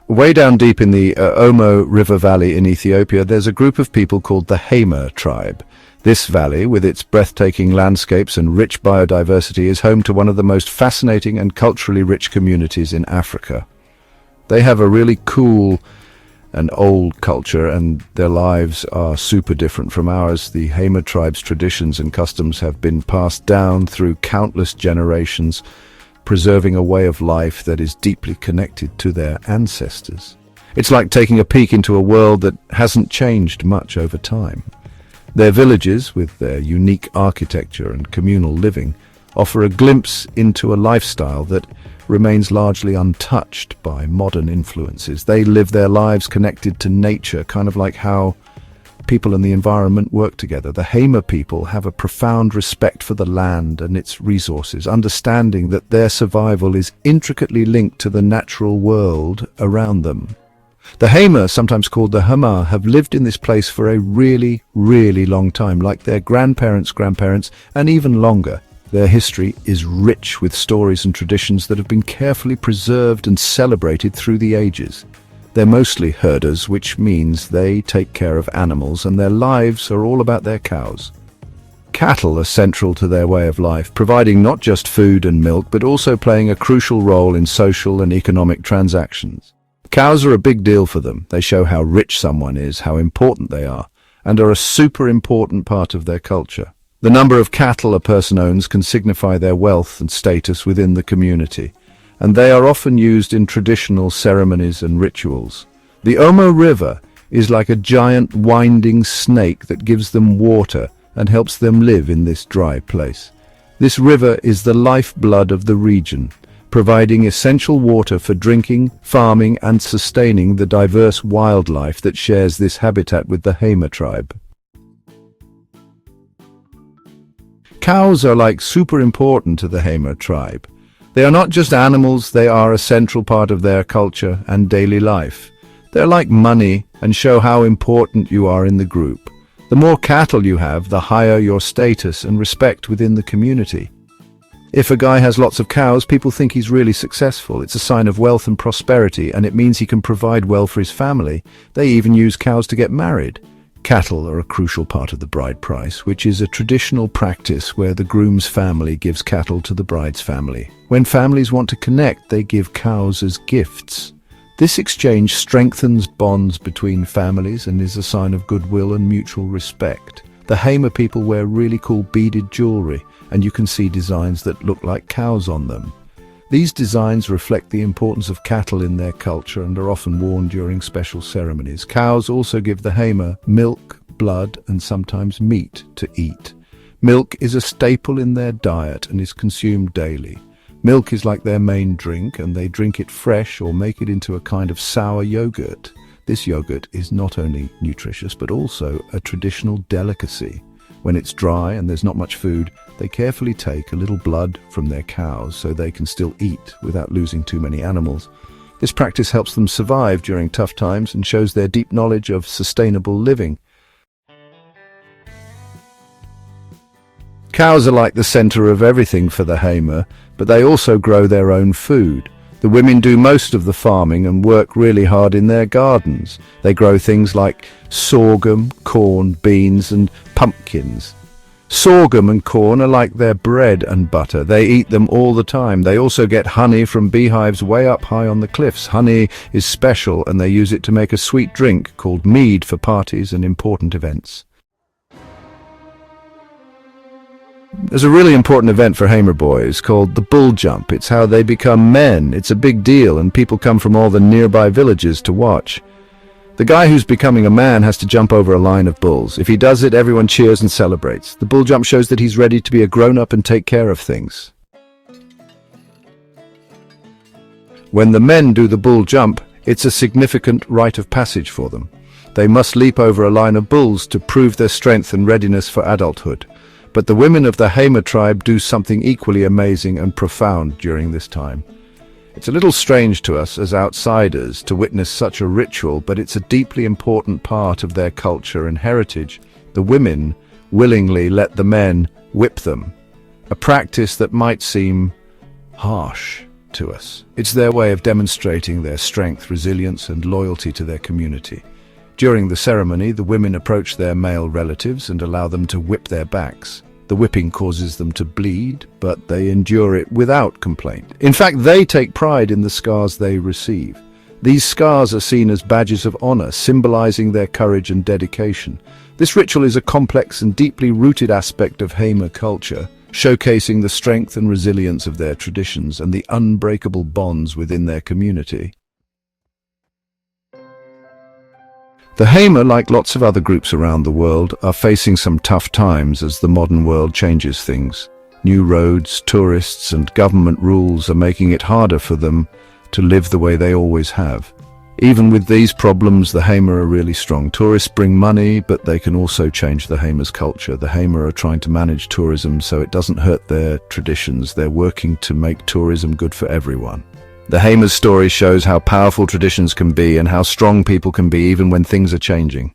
Way down deep in the Omo River Valley in Ethiopia, there's a group of people called the Hema tribe. This valley, with its breathtaking landscapes and rich biodiversity, is home to one of the most fascinating and culturally rich communities in Africa. They have a really cool and old culture, and their lives are super different from ours. The Hema tribe's traditions and customs have been passed down through countless generations, preserving a way of life that is deeply connected to their ancestors. It's like taking a peek into a world that hasn't changed much over time. Their villages, with their unique architecture and communal living, offer a glimpse into a lifestyle that remains largely untouched by modern influences. They live their lives connected to nature, kind of like how people and the environment work together. The Hema people have a profound respect for the land and its resources, understanding that their survival is intricately linked to the natural world around them. The Hema, sometimes called the Hama, have lived in this place for a really, really long time, like their grandparents' grandparents, and even longer. Their history is rich with stories and traditions that have been carefully preserved and celebrated through the ages. They're mostly herders, which means they take care of animals, and their lives are all about their cows. Cattle are central to their way of life, providing not just food and milk, but also playing a crucial role in social and economic transactions. Cows are a big deal for them. They show how rich someone is, how important they are, and are a super important part of their culture. The number of cattle a person owns can signify their wealth and status within the community, and they are often used in traditional ceremonies and rituals. The Omo River is like a giant winding snake that gives them water and helps them live in this dry place. This river is the lifeblood of the region, providing essential water for drinking, farming, and sustaining the diverse wildlife that shares this habitat with the Hema tribe. Cows are like super important to the Hema tribe. They are not just animals, they are a central part of their culture and daily life. They're like money and show how important you are in the group. The more cattle you have, the higher your status and respect within the community. If a guy has lots of cows, people think he's really successful. It's a sign of wealth and prosperity, and it means he can provide well for his family. They even use cows to get married. Cattle are a crucial part of the bride price, which is a traditional practice where the groom's family gives cattle to the bride's family. When families want to connect, they give cows as gifts. This exchange strengthens bonds between families and is a sign of goodwill and mutual respect. The Hema people wear really cool beaded jewelry, and you can see designs that look like cows on them. These designs reflect the importance of cattle in their culture and are often worn during special ceremonies. Cows also give the Hema milk, blood, and sometimes meat to eat. Milk is a staple in their diet and is consumed daily. Milk is like their main drink, and they drink it fresh or make it into a kind of sour yogurt. This yogurt is not only nutritious but also a traditional delicacy. When it's dry and there's not much food, they carefully take a little blood from their cows so they can still eat without losing too many animals. This practice helps them survive during tough times and shows their deep knowledge of sustainable living. Cows are like the center of everything for the Hema, but they also grow their own food. The women do most of the farming and work really hard in their gardens. They grow things like sorghum, corn, beans, and pumpkins. Sorghum and corn are like their bread and butter. They eat them all the time. They also get honey from beehives way up high on the cliffs. Honey is special, and they use it to make a sweet drink called mead for parties and important events. There's a really important event for Hamer boys called the bull jump. It's how they become men. It's a big deal, and people come from all the nearby villages to watch. The guy who's becoming a man has to jump over a line of bulls. If he does it, everyone cheers and celebrates. The bull jump shows that he's ready to be a grown-up and take care of things. When the men do the bull jump, it's a significant rite of passage for them. They must leap over a line of bulls to prove their strength and readiness for adulthood. But the women of the Hamer tribe do something equally amazing and profound during this time. It's a little strange to us as outsiders to witness such a ritual, but it's a deeply important part of their culture and heritage. The women willingly let the men whip them, a practice that might seem harsh, to us. It's their way of demonstrating their strength, resilience, and loyalty to their community. During the ceremony, the women approach their male relatives and allow them to whip their backs. The whipping causes them to bleed, but they endure it without complaint. In fact, they take pride in the scars they receive. These scars are seen as badges of honor, symbolizing their courage and dedication. This ritual is a complex and deeply rooted aspect of Hamer culture, showcasing the strength and resilience of their traditions and the unbreakable bonds within their community. The Hamer, like lots of other groups around the world, are facing some tough times as the modern world changes things. New roads, tourists, and government rules are making it harder for them to live the way they always have. Even with these problems, the Hamer are really strong. Tourists bring money, but they can also change the Hamer's culture. The Hamer are trying to manage tourism so it doesn't hurt their traditions. They're working to make tourism good for everyone. The Hamer's story shows how powerful traditions can be and how strong people can be even when things are changing.